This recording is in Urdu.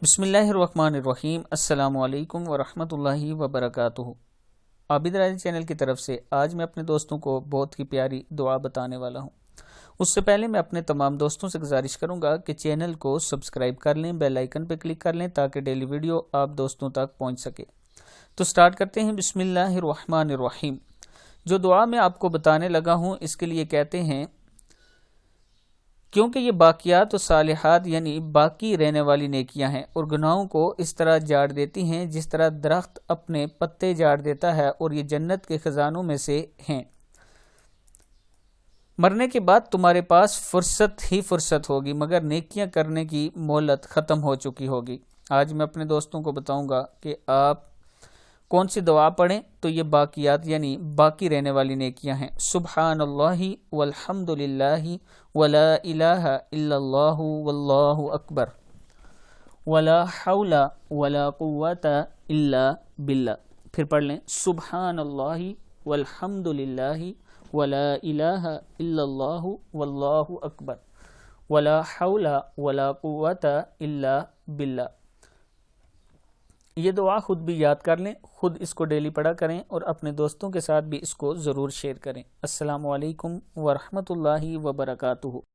بسم اللہ الرحمن الرحیم۔ السلام علیکم ورحمۃ اللہ وبرکاتہ۔ عابد راضی چینل کی طرف سے آج میں اپنے دوستوں کو بہت ہی پیاری دعا بتانے والا ہوں۔ اس سے پہلے میں اپنے تمام دوستوں سے گزارش کروں گا کہ چینل کو سبسکرائب کر لیں، بیل آئیکن پہ کلک کر لیں تاکہ ڈیلی ویڈیو آپ دوستوں تک پہنچ سکے۔ تو سٹارٹ کرتے ہیں۔ بسم اللہ الرحمن الرحیم۔ جو دعا میں آپ کو بتانے لگا ہوں اس کے لیے کہتے ہیں کیونکہ یہ باقیات و صالحات یعنی باقی رہنے والی نیکیاں ہیں اور گناہوں کو اس طرح جاڑ دیتی ہیں جس طرح درخت اپنے پتے جاڑ دیتا ہے، اور یہ جنت کے خزانوں میں سے ہیں۔ مرنے کے بعد تمہارے پاس فرصت ہی فرصت ہوگی، مگر نیکیاں کرنے کی مہلت ختم ہو چکی ہوگی۔ آج میں اپنے دوستوں کو بتاؤں گا کہ آپ کون سی دعا پڑھیں تو یہ باقیات یعنی باقی رہنے والی نیکیاں ہیں۔ سبحان اللہ والحمد للہ ولا الہ الا اللہ واللہ اکبر ولا حول ولا قوت الا باللہ۔ پھر پڑھ لیں سبحان اللہ والحمد للہ ولا الہ الا اللہ واللہ اکبر ولا حول ولا قوت الا باللہ۔ یہ دعا خود بھی یاد کر لیں، خود اس کو ڈیلی پڑھا کریں اور اپنے دوستوں کے ساتھ بھی اس کو ضرور شیئر کریں۔ السلام علیکم ورحمۃ اللہ وبرکاتہ۔